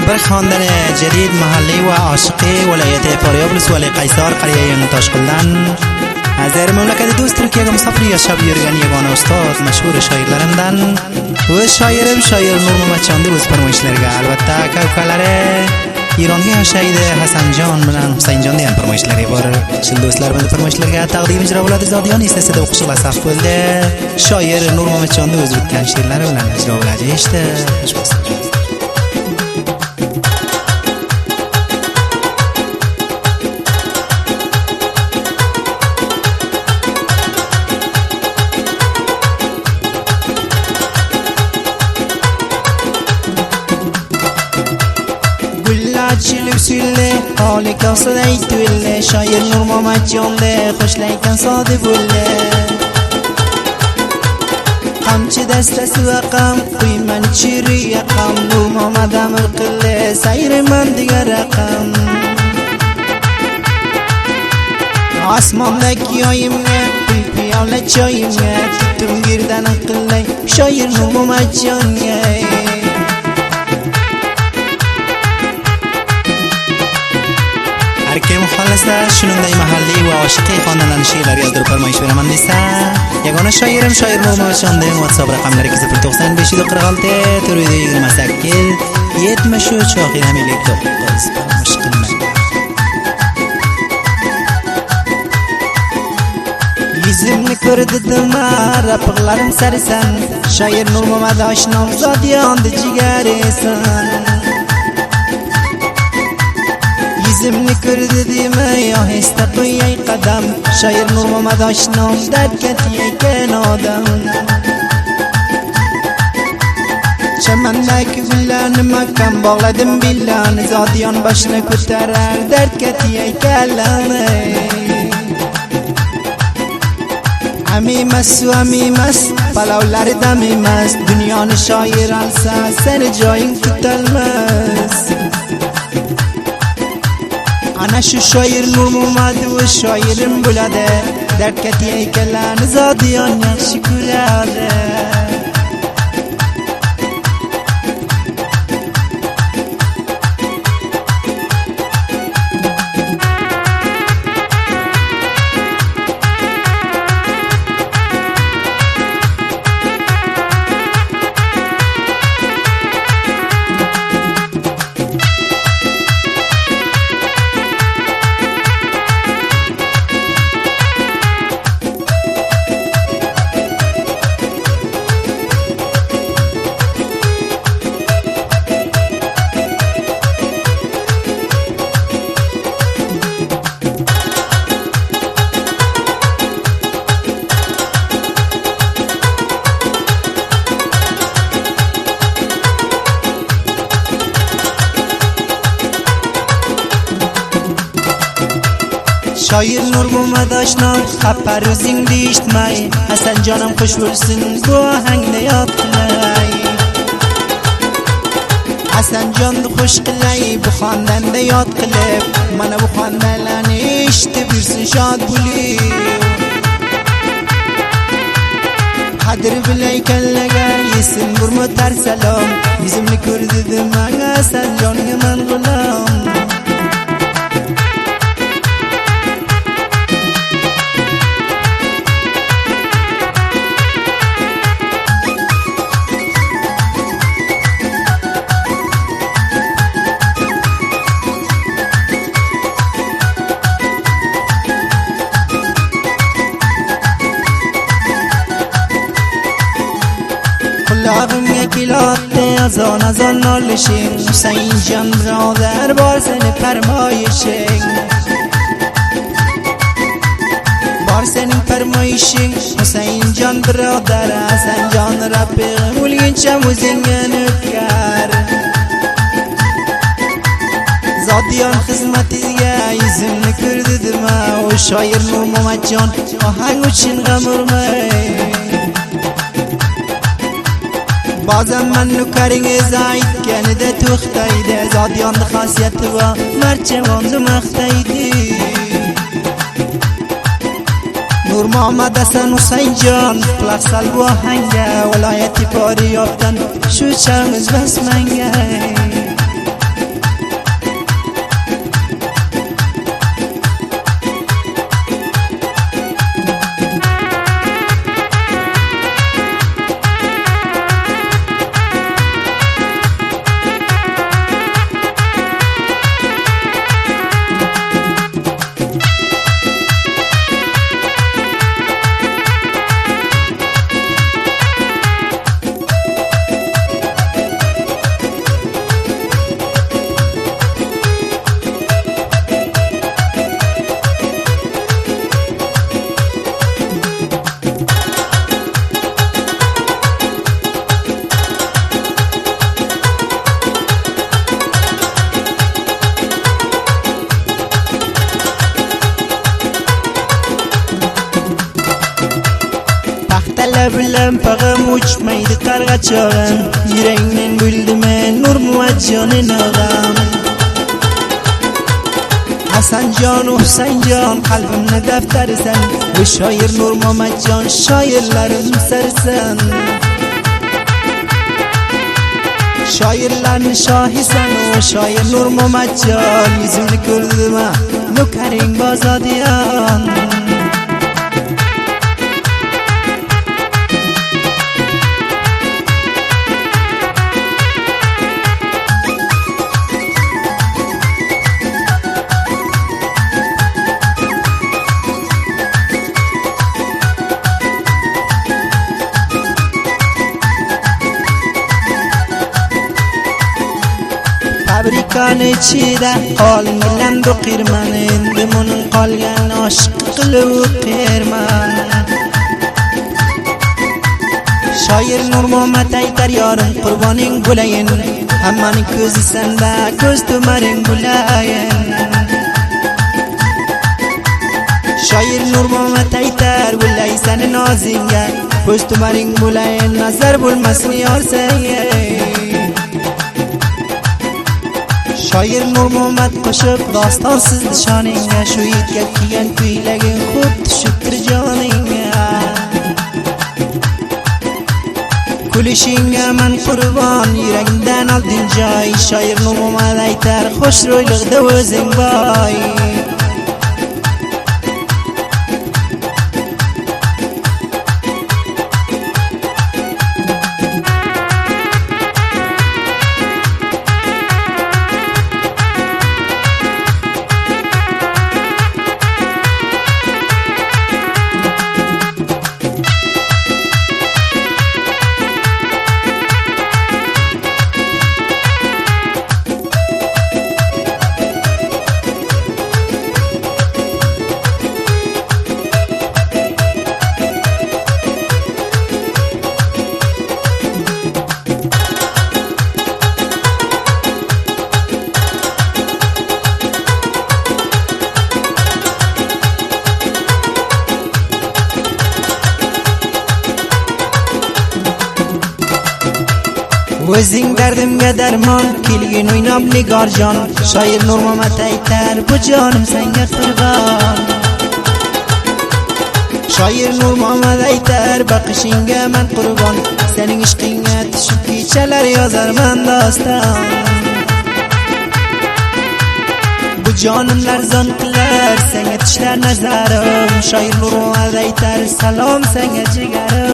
بر خواندن جدید محلی و عاشقی ولایت پاریابلس ولی قیصر قریه تاشقلدن از مملکت دوست ترکیه مسافری یا شب یورگانی یگان استاد مشهور شاعر لرندن و شاعر نور محمد چاندی و پرمایشلرگه البته کوکالره ایرانی شهید حسن جان بلن حسین جان دیان پرمایشلری بار شل دوستلر بند پرمایشلرگه تقدیم اجرا اولاد زادیانی است و قشل اصف بلده شاعر نور محمد چاندی و زود کن شیر لره بلن اجرا اولاد هشته شلو سله حالی که صدای توله شایر نور محمد جانده خوش لیکن ساده بوله قمچه دست وقم قوی من چیری قم نور محمد امر قله سیر من دیگر رقم آسمان لکی آیمه قوی پیاله چایمه تم گردن قله شایر نور محمد جانده هرکی مخلصه شنونده محلی و عاشقی خواندن شیعری از در فرمایشور من نیسته یگانه شاعر نور محمد چاندی واتساپ رقم لرکی 090 بشید و قرغالته تروی دیگر مسکل یت مشو چاقی همیلی دوست مشکل من yüzümü gördüm rapıklarım sarısan şair Nur Muhammed aşnam zadiyandı ciğerisan yüzümü gördüm ya heste koyay qadam şair Nur Muhammed aşnam dert ketiyken adam çemendeki güllerini makam bağladım billan zadiyan başına kurtarar dert ketiyken امیمس و امیمس پلاولر دمیمس دنیان شایر السا سر جاین کتلمس انا شو شایر نور محمد و شایرم بلاده درد کتیه کلان زادیان یخشی کلاده شایر نور محمد آشنام خبر روزین دیشت مای حسن جانم خوش برسن با هنگ نیاد قلای حسن جان دو خوش قلای بخواندن نیاد قلب من بخواندن لانشت برسن شاد بولی حدر بلای کلگا یسن برمتر سلام یزم نکرد دماغ حسن جان من غلام لاغم یکیلاته ازان نالشین حسین جان برادر بارسن فرمایشین بارسن فرمایشین حسین جان برادر حسن جان رفیق مولین چموزین کر زادیان خدمتی یزم نکرد دما و شایر نور محمد جان آهنگ و چین غمرمه بازم من نکرین زاید کنه ده توختایده زادیان ده خاصیت و مرچوان ده مختایده نور محمد حسن حسین جان پلخصل و هنگه ولایت پاری یافتن شو چمز بس منگه bilen pağım uçmaydı kargaçağım. Yüreğinin güldü men nur muvaccanın ağam. Hasan Can, Hüseyin Can, kalbimde defteri sen. Ve şair Nur Muhammed Can, şairlerin sersen. Şairlerin şahi sen, o şair Nur Muhammed Can. Yüzünü gördüm ha, nökerin bazadiyan. Fabrikan içida qolgan do'qirman, endi muning qolgan oshiq qilib qirman. Shoir Nur Muhammed aytar yorim qurboning bo'layin, hammaning ko'zi senda, ko'z tumaring bo'layin. Shoir Nur Muhammed aytar bo'lay seni nozingga, ko'z tumaring bo'layin, nazar bo'lmasin yor senga. Shoir Nur Muhammed qo'shib doston sizdi shoningga, shu yigitga kiygan kuylaging xuddi tushibdir joningga. Kulishingga man qurbon, yuragimdan olding joy. Shoir Nur Muhammed aytar xushro'ylig'ida o'zing boy. O'zing dardimga darmon, kelgin o'ynab nigorjon. Shoir Nur Muhammed aytar bu jonim senga qurbon. Shoir Nur Muhammed aytar baqishingga man qurbon. Sening ishqingga tushib kechalar yozarman doston. Bu jonim larzon qilar senga tushlar nazarim. Shoir Nur Muhammed aytar salom senga jigarim.